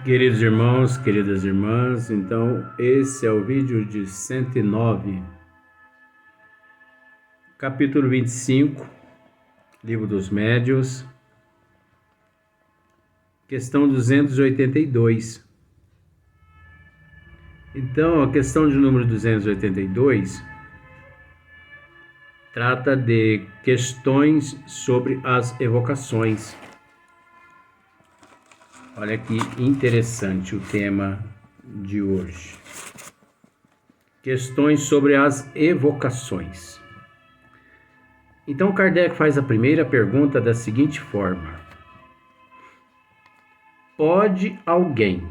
Queridos irmãos, queridas irmãs, então esse é o vídeo de 109, capítulo 25, Livro dos Médiuns, questão 282. Então, a questão de número 282 trata de questões sobre as evocações. Olha que interessante o tema de hoje. Questões sobre as evocações. Então Kardec faz a primeira pergunta da seguinte forma: pode alguém,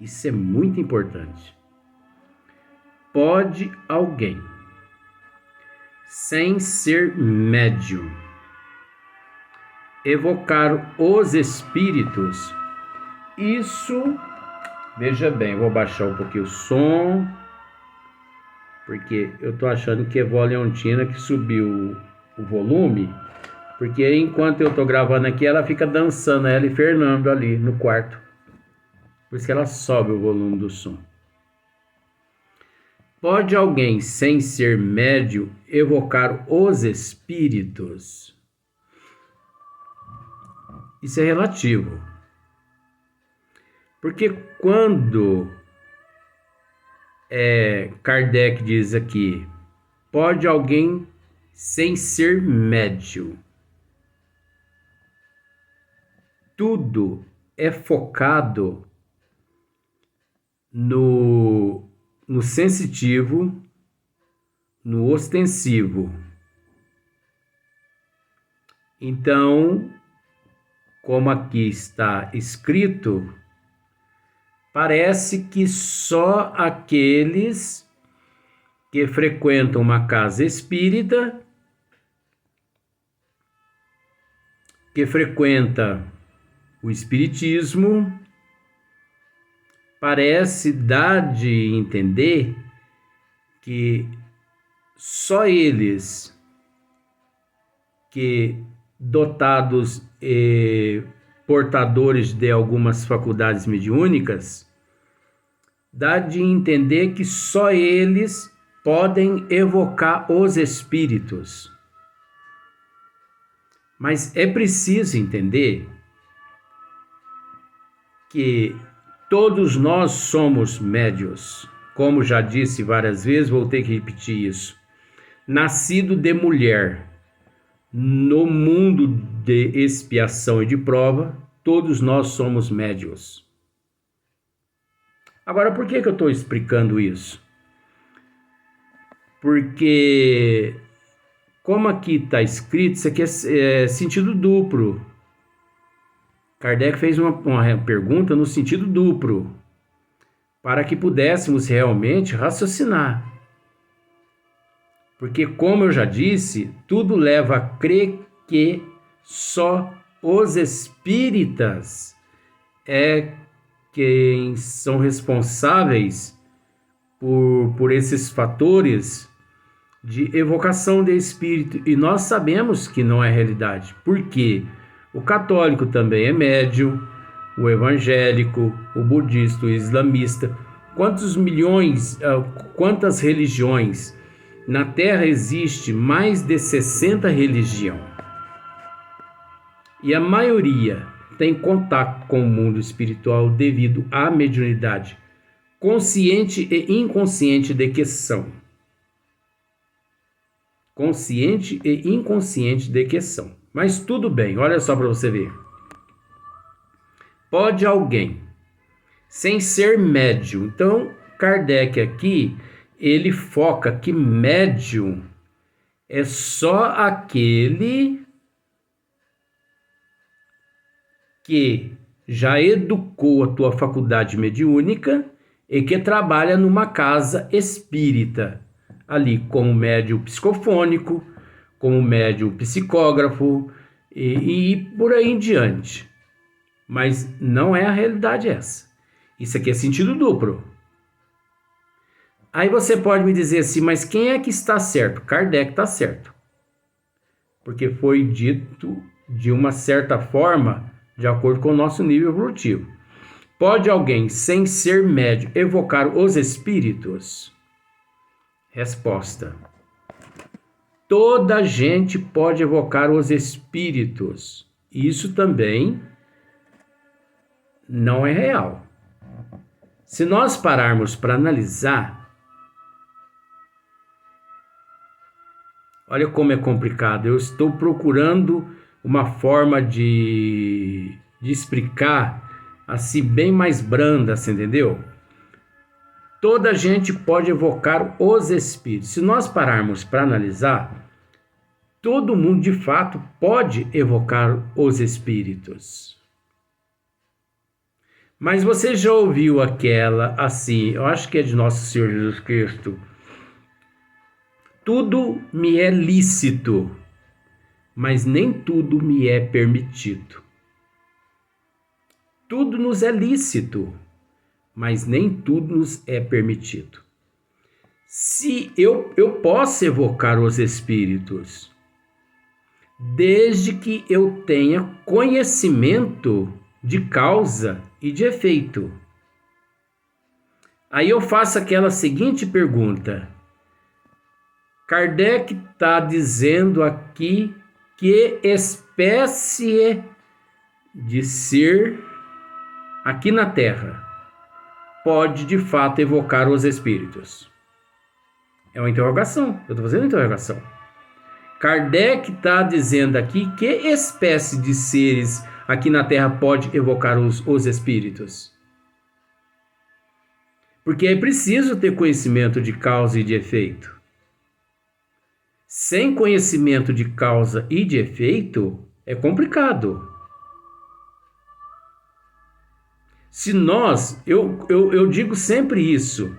isso é muito importante, pode alguém, sem ser médium, evocar os espíritos? Isso, veja bem, vou baixar um pouquinho o som, porque eu tô achando que é Vó Leontina que subiu o volume, porque enquanto eu tô gravando aqui, ela fica dançando, ela e Fernando ali no quarto, por isso que ela sobe o volume do som. Pode alguém, sem ser médium, evocar os espíritos? Isso é relativo. Porque quando Kardec diz aqui, pode alguém sem ser médium, tudo é focado no sensitivo, no ostensivo. Então, como aqui está escrito, parece que só aqueles que frequentam uma casa espírita, que frequenta o espiritismo, parece dar de entender que só eles que dotados e portadores de algumas faculdades mediúnicas, dá de entender que só eles podem evocar os espíritos. Mas é preciso entender que todos nós somos médiuns. Como já disse várias vezes, vou ter que repetir isso. Nascido de mulher, no mundo de expiação e de prova, todos nós somos médiuns. Agora, por que eu estou explicando isso? Porque, como aqui está escrito, isso aqui é sentido duplo. Kardec fez uma pergunta no sentido duplo, para que pudéssemos realmente raciocinar. Porque, como eu já disse, tudo leva a crer que só os espíritas é quem são responsáveis por esses fatores de evocação de espírito. E nós sabemos que não é realidade. Por quê? O católico também é médium, o evangélico, o budista, o islamista. Quantas religiões? Na Terra existe mais de 60 religiões. E a maioria tem contato com o mundo espiritual devido à mediunidade consciente e inconsciente de que são. Consciente e inconsciente de que são. Mas tudo bem, olha só para você ver. Pode alguém, sem ser médium. Então, Kardec aqui, ele foca que médium é só aquele que já educou a tua faculdade mediúnica e que trabalha numa casa espírita, ali como médium psicofônico, como médium psicógrafo e por aí em diante. Mas não é a realidade essa. Isso aqui é sentido duplo. Aí você pode me dizer assim, mas quem é que está certo? Kardec está certo. Porque foi dito de uma certa forma, de acordo com o nosso nível evolutivo. Pode alguém, sem ser médium, evocar os espíritos? Resposta: toda gente pode evocar os espíritos. Isso também não é real. Se nós pararmos para analisar, olha como é complicado. Eu estou procurando uma forma de explicar assim bem mais branda, você entendeu? Toda gente pode evocar os espíritos. Se nós pararmos para analisar, todo mundo de fato pode evocar os espíritos. Mas você já ouviu aquela assim, eu acho que é de Nosso Senhor Jesus Cristo: tudo me é lícito, mas nem tudo me é permitido. Tudo nos é lícito, mas nem tudo nos é permitido. Se eu posso evocar os espíritos, desde que eu tenha conhecimento de causa e de efeito. Aí eu faço aquela seguinte pergunta: Kardec está dizendo aqui que espécie de ser aqui na Terra pode de fato evocar os espíritos? É uma interrogação, eu estou fazendo uma interrogação. Kardec está dizendo aqui que espécie de seres aqui na Terra pode evocar os espíritos? Porque é preciso ter conhecimento de causa e de efeito. Sem conhecimento de causa e de efeito, é complicado. Se nós, eu digo sempre isso,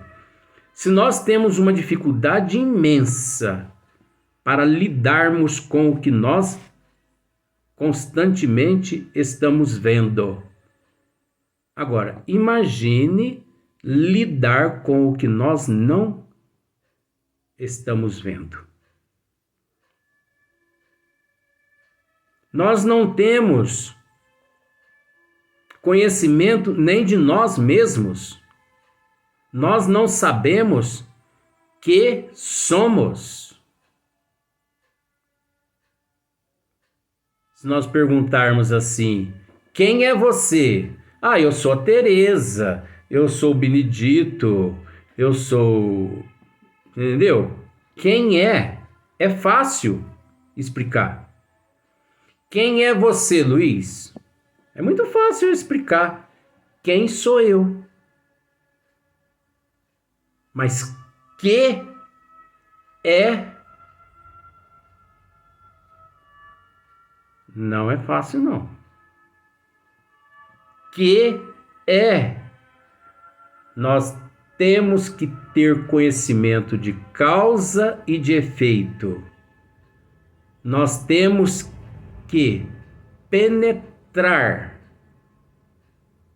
se nós temos uma dificuldade imensa para lidarmos com o que nós constantemente estamos vendo. Agora, imagine lidar com o que nós não estamos vendo. Nós não temos conhecimento nem de nós mesmos. Nós não sabemos que somos. Se nós perguntarmos assim: quem é você? Ah, eu sou a Teresa, eu sou o Benedito, eu sou... Entendeu? Quem é? É fácil explicar. Quem é você, Luiz? É muito fácil explicar. Quem sou eu? Mas que é... Não é fácil, não. Que é... Nós temos que ter conhecimento de causa e de efeito. Nós temos que penetrar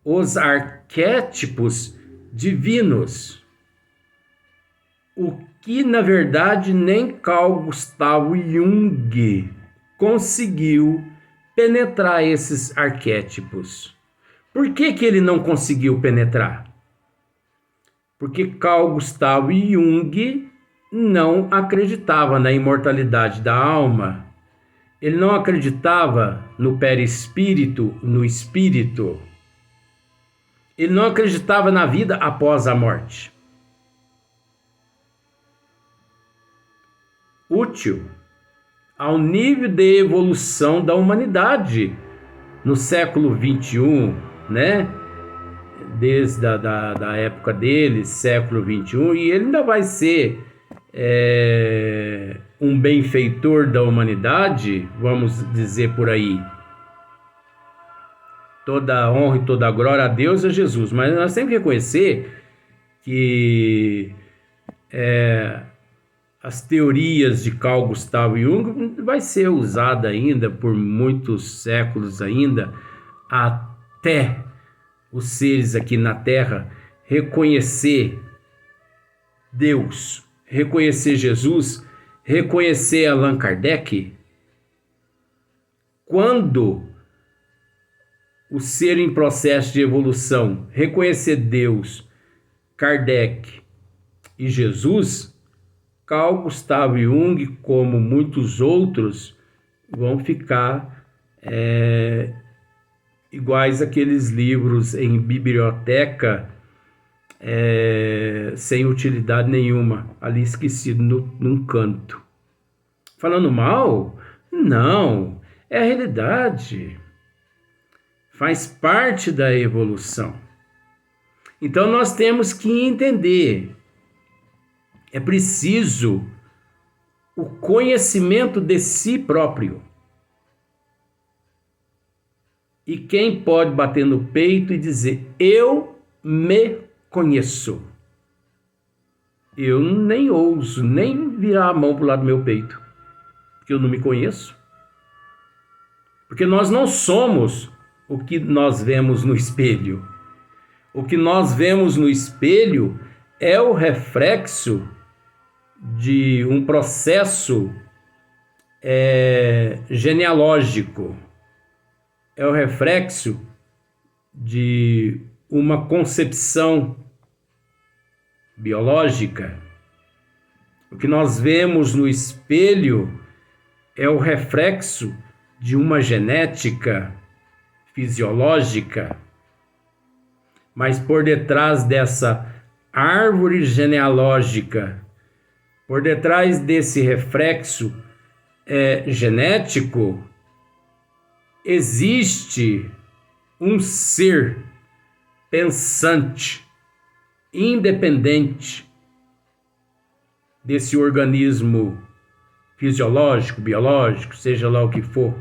os arquétipos divinos. O que, na verdade, nem Carl Gustav Jung conseguiu penetrar esses arquétipos. Por que ele não conseguiu penetrar? Porque Carl Gustav Jung não acreditava na imortalidade da alma. Ele não acreditava no perispírito, no espírito. Ele não acreditava na vida após a morte. Útil ao nível de evolução da humanidade no século XXI, né? Desde da época dele, século XXI, e ele ainda vai ser um benfeitor da humanidade, vamos dizer por aí. Toda honra e toda glória a Deus e a Jesus, mas nós temos que reconhecer que as teorias de Carl Gustav Jung vai ser usada ainda por muitos séculos ainda, até os seres aqui na Terra reconhecer Deus, reconhecer Jesus, reconhecer Allan Kardec. Quando o ser em processo de evolução, reconhecer Deus, Kardec e Jesus, Carl Gustav Jung, como muitos outros, vão ficar iguais àqueles livros em biblioteca sem utilidade nenhuma, ali esquecido num canto. Falando mal? Não, é a realidade. Faz parte da evolução. Então nós temos que entender, é preciso o conhecimento de si próprio. E quem pode bater no peito e dizer, eu me conheço? Eu nem ouso nem virar a mão para o lado do meu peito, porque eu não me conheço. Porque nós não somos o que nós vemos no espelho. O que nós vemos no espelho é o reflexo de um processo genealógico. É o reflexo de uma concepção biológica. O que nós vemos no espelho é o reflexo de uma genética fisiológica. Mas por detrás dessa árvore genealógica, por detrás desse reflexo genético, existe um ser pensante, independente desse organismo fisiológico, biológico, seja lá o que for.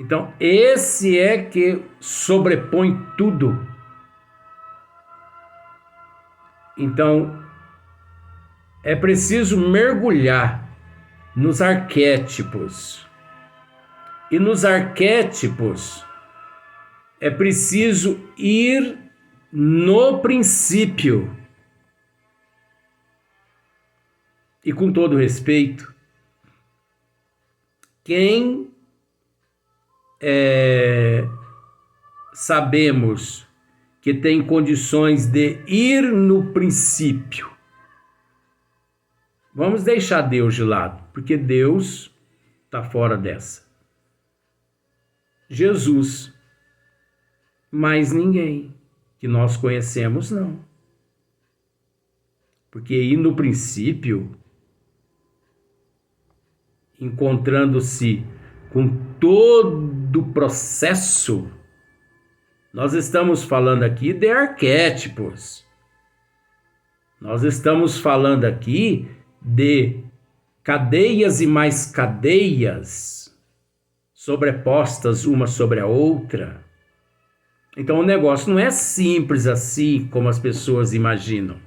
Então, esse é que sobrepõe tudo. Então, é preciso mergulhar nos arquétipos. E nos arquétipos é preciso ir no princípio. E com todo respeito, quem sabemos que tem condições de ir no princípio, vamos deixar Deus de lado, porque Deus está fora dessa. Jesus, mais ninguém que nós conhecemos, não. Porque ir no princípio, encontrando-se com todo o processo, nós estamos falando aqui de arquétipos. Nós estamos falando aqui de cadeias e mais cadeias sobrepostas uma sobre a outra. Então o negócio não é simples assim como as pessoas imaginam.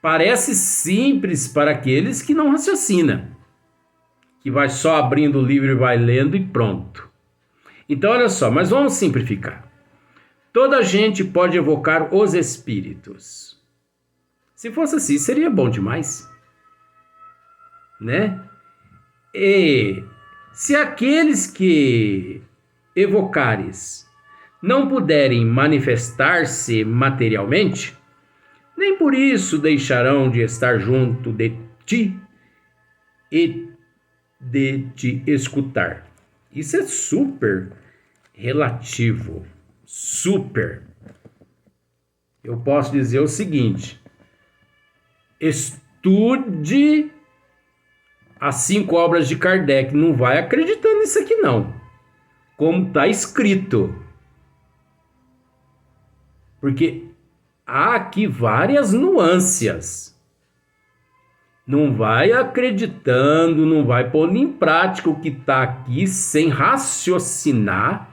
Parece simples para aqueles que não raciocinam, que vai só abrindo o livro e vai lendo e pronto. Então olha só, mas vamos simplificar. Toda gente pode evocar os espíritos. Se fosse assim, seria bom demais, né? E se aqueles que evocares não puderem manifestar-se materialmente, nem por isso deixarão de estar junto de ti e de te escutar. Isso é super relativo, super. Eu posso dizer o seguinte: estude as 5 obras de Kardec, não vai acreditando nisso aqui não, como está escrito. Porque há aqui várias nuances. Não vai acreditando, não vai pondo em prática o que está aqui sem raciocinar,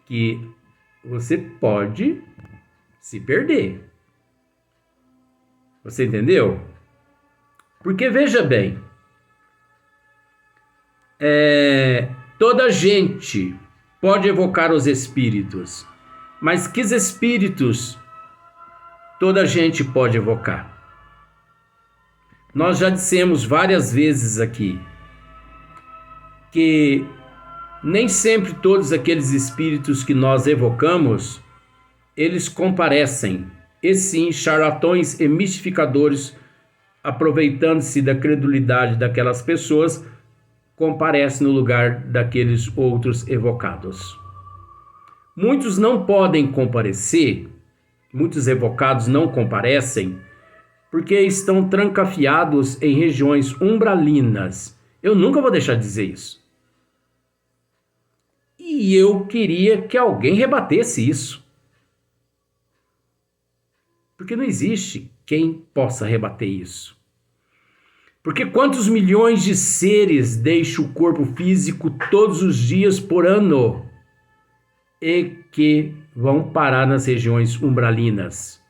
que você pode se perder. Você entendeu? Porque veja bem, toda gente pode evocar os espíritos, mas que espíritos toda gente pode evocar? Nós já dissemos várias vezes aqui que Nem sempre todos aqueles espíritos que nós evocamos, eles comparecem. E sim, charlatões e mistificadores, aproveitando-se da credulidade daquelas pessoas, comparecem no lugar daqueles outros evocados. Muitos não podem comparecer, muitos evocados não comparecem, porque estão trancafiados em regiões umbralinas. Eu nunca vou deixar de dizer isso. E eu queria que alguém rebatesse isso. Porque não existe quem possa rebater isso. Porque quantos milhões de seres deixam o corpo físico todos os dias por ano e que vão parar nas regiões umbralinas?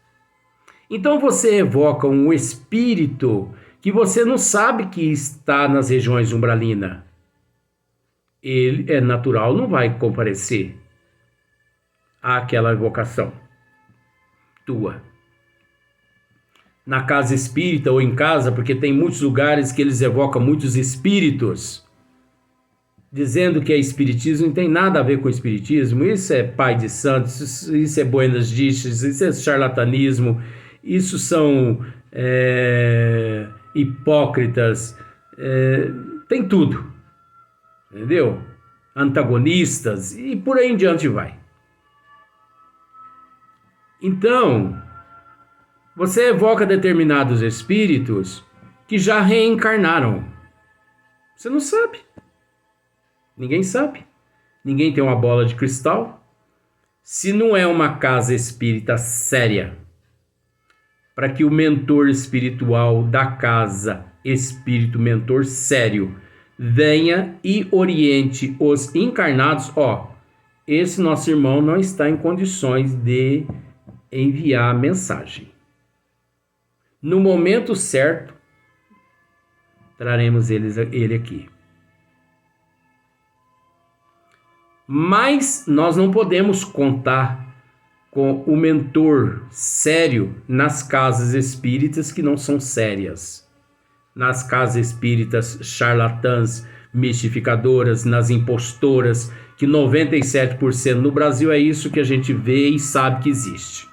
Então você evoca um espírito que você não sabe que está nas regiões umbralinas. Ele é natural, não vai comparecer àquela evocação tua. Na casa espírita ou em casa, porque tem muitos lugares que eles evocam muitos espíritos, dizendo que é espiritismo, não tem nada a ver com espiritismo. Isso é pai de santos, isso é buenas dichas, isso é charlatanismo, isso são hipócritas, tem tudo, entendeu? Antagonistas e por aí em diante vai. Então, você evoca determinados espíritos que já reencarnaram. Você não sabe. Ninguém sabe. Ninguém tem uma bola de cristal. Se não é uma casa espírita séria, para que o mentor espiritual da casa, espírito mentor sério, venha e oriente os encarnados, esse nosso irmão não está em condições de enviar a mensagem. No momento certo, traremos ele aqui. Mas nós não podemos contar com o mentor sério nas casas espíritas que não são sérias. Nas casas espíritas charlatãs, mistificadoras, nas impostoras, que 97% no Brasil é isso que a gente vê e sabe que existe.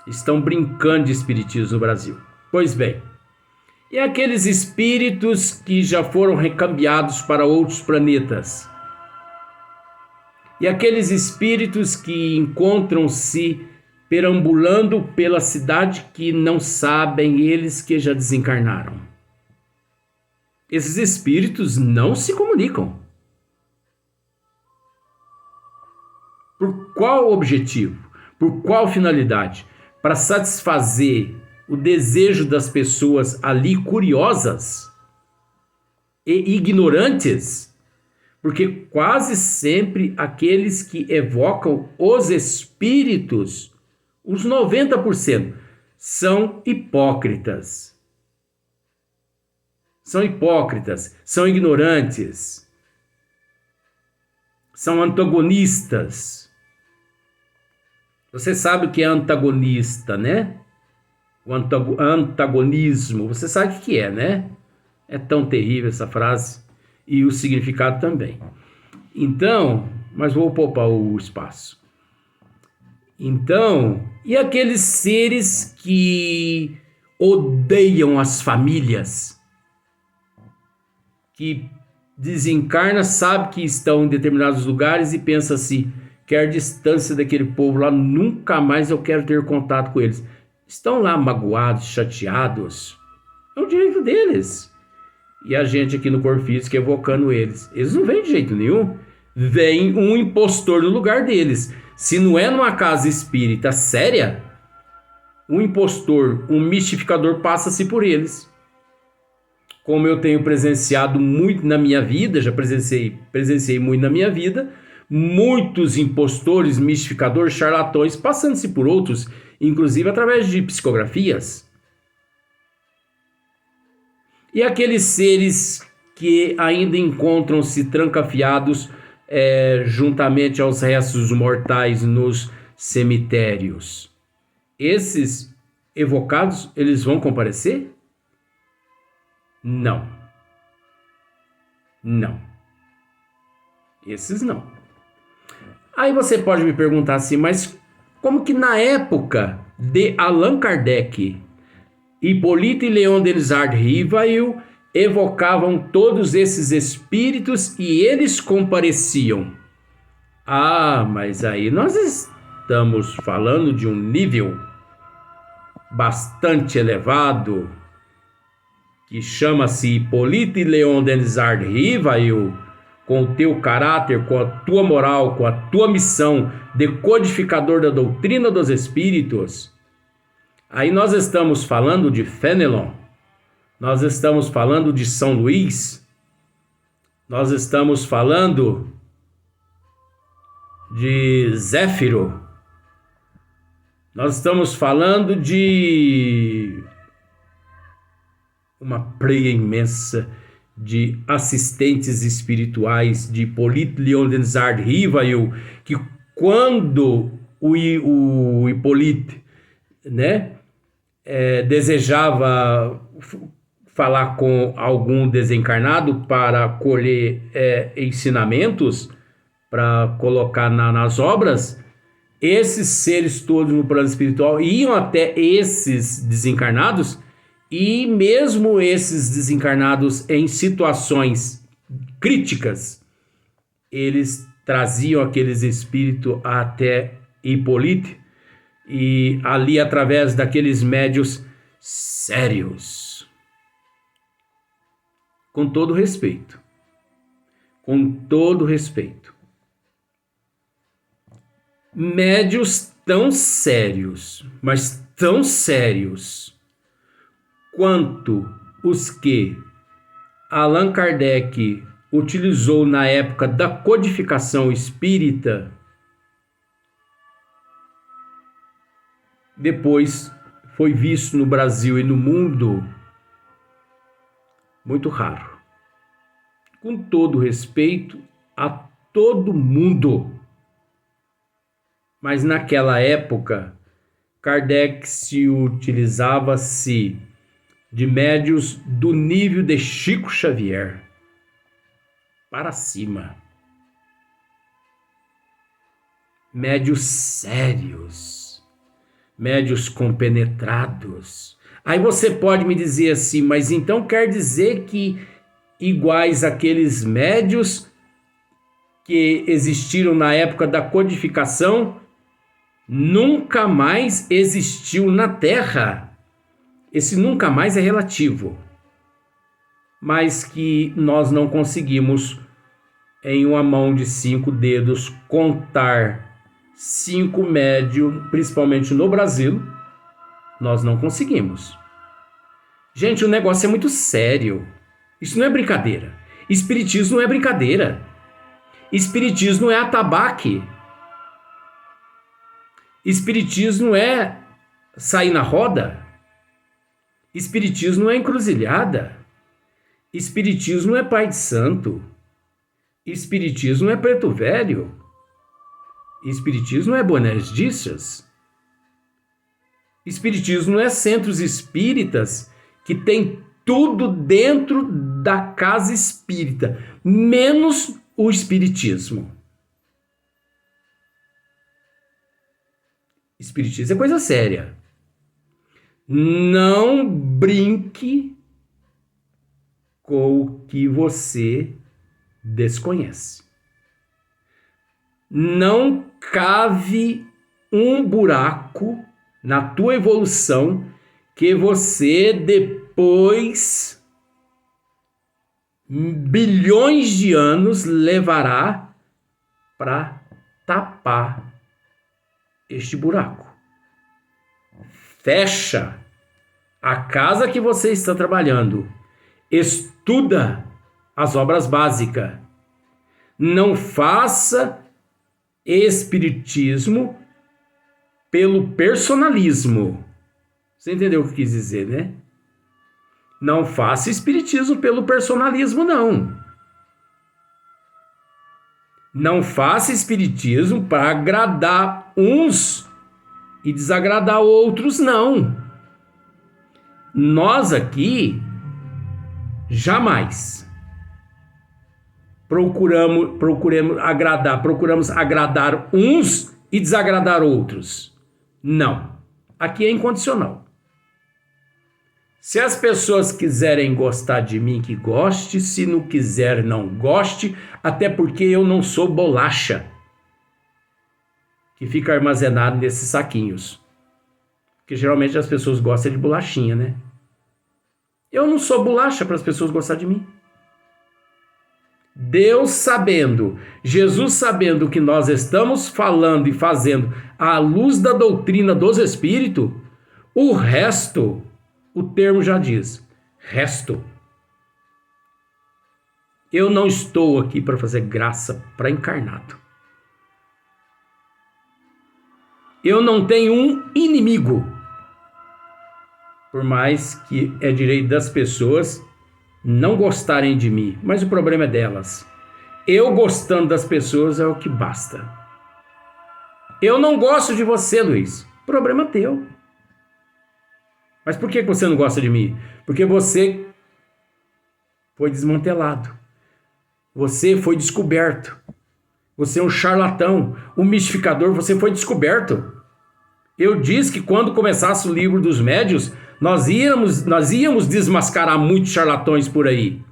Estão brincando de espiritismo no Brasil. Pois bem, e aqueles espíritos que já foram recambiados para outros planetas? E aqueles espíritos que encontram-se perambulando pela cidade que não sabem eles que já desencarnaram? Esses espíritos não se comunicam. Por qual objetivo? Por qual finalidade? Para satisfazer o desejo das pessoas ali curiosas e ignorantes? Porque quase sempre aqueles que evocam os espíritos, os 90%, são hipócritas. São hipócritas, são ignorantes, são antagonistas. Você sabe o que é antagonista, né? O antagonismo, você sabe o que é, né? É tão terrível essa frase e o significado também. Então, mas vou poupar o espaço. Então, e aqueles seres que odeiam as famílias, que desencarna, sabe que estão em determinados lugares e pensa assim: quer distância daquele povo lá, nunca mais eu quero ter contato com eles. Estão lá magoados, chateados. É o direito deles. E a gente aqui no corpo físico evocando eles. Eles não vêm de jeito nenhum. Vem um impostor no lugar deles. Se não é numa casa espírita séria, um impostor, um mistificador passa-se por eles. Como eu tenho presenciado muito na minha vida, já presenciei muito na minha vida, muitos impostores, mistificadores, charlatões, passando-se por outros, inclusive através de psicografias. E aqueles seres que ainda encontram-se trancafiados juntamente aos restos mortais nos cemitérios. Esses evocados, eles vão comparecer? Não. Não. Esses não. Aí você pode me perguntar assim, mas como que na época de Allan Kardec, Hippolyte e Léon Denis Rivail evocavam todos esses espíritos e eles compareciam? Ah, mas aí nós estamos falando de um nível bastante elevado, que chama-se Hippolyte e Léon Denis Rivail, com o teu caráter, com a tua moral, com a tua missão de codificador da doutrina dos espíritos. Aí nós estamos falando de Fenelon, nós estamos falando de São Luís, nós estamos falando de Zéfiro, nós estamos falando de uma pleia imensa de assistentes espirituais de Hippolyte Léon Denis Rivail, que quando o Hippolyte, né, desejava falar com algum desencarnado para colher ensinamentos para colocar nas obras, esses seres todos no plano espiritual iam até esses desencarnados, e mesmo esses desencarnados em situações críticas, eles traziam aqueles espíritos até Hippolyte, e ali através daqueles médios sérios, com todo respeito, médios tão sérios, mas tão sérios quanto os que Allan Kardec utilizou na época da codificação espírita, depois foi visto no Brasil e no mundo muito raro. Com todo respeito a todo mundo, mas naquela época Kardec se utilizava-se de médios do nível de Chico Xavier para cima. Médios sérios, médios compenetrados. Aí você pode me dizer assim, mas então quer dizer que iguais àqueles médios que existiram na época da codificação nunca mais existiu na Terra? Esse nunca mais é relativo, mas que nós não conseguimos, em uma mão de 5 dedos, contar 5 médios, principalmente no Brasil, nós não conseguimos. Gente, o negócio é muito sério. Isso não é brincadeira. Espiritismo não é brincadeira. Espiritismo não é atabaque. Espiritismo não é sair na roda. Espiritismo não é encruzilhada. Espiritismo não é pai de santo. Espiritismo não é preto velho. Espiritismo não é bonés dichas. Espiritismo não é centros espíritas que tem tudo dentro da casa espírita, menos o espiritismo. Espiritismo é coisa séria. Não brinque com o que você desconhece. Não cave um buraco na tua evolução que você depois, bilhões de anos, levará para tapar este buraco. Fecha a casa que você está trabalhando. Estuda as obras básicas. Não faça espiritismo pelo personalismo. Você entendeu o que eu quis dizer, né? Não faça espiritismo pelo personalismo, não. Não faça espiritismo para agradar uns e desagradar outros, não. Nós aqui, jamais procuramos agradar uns e desagradar outros. Não. Aqui é incondicional. Se as pessoas quiserem gostar de mim, que goste. Se não quiser, não goste. Até porque eu não sou bolacha que fica armazenado nesses saquinhos. Porque geralmente as pessoas gostam de bolachinha, né? Eu não sou bolacha para as pessoas gostarem de mim. Deus sabendo, Jesus sabendo que nós estamos falando e fazendo à luz da doutrina dos Espíritos, o resto, o termo já diz, resto. Eu não estou aqui para fazer graça para encarnado. Eu não tenho um inimigo. Por mais que é direito das pessoas não gostarem de mim, mas o problema é delas. Eu gostando das pessoas é o que basta. Eu não gosto de você, Luiz. Problema teu. Mas por que você não gosta de mim? Porque você foi desmantelado. Você foi descoberto. Você é um charlatão, um mistificador, você foi descoberto. Eu disse que quando começasse o livro dos médiuns, nós íamos desmascarar muitos charlatões por aí.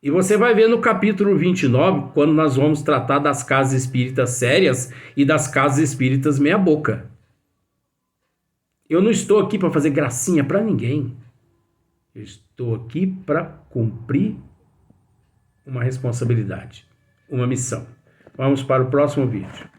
E você vai ver no capítulo 29, quando nós vamos tratar das casas espíritas sérias e das casas espíritas meia boca. Eu não estou aqui para fazer gracinha para ninguém. Eu estou aqui para cumprir uma responsabilidade, uma missão. Vamos para o próximo vídeo.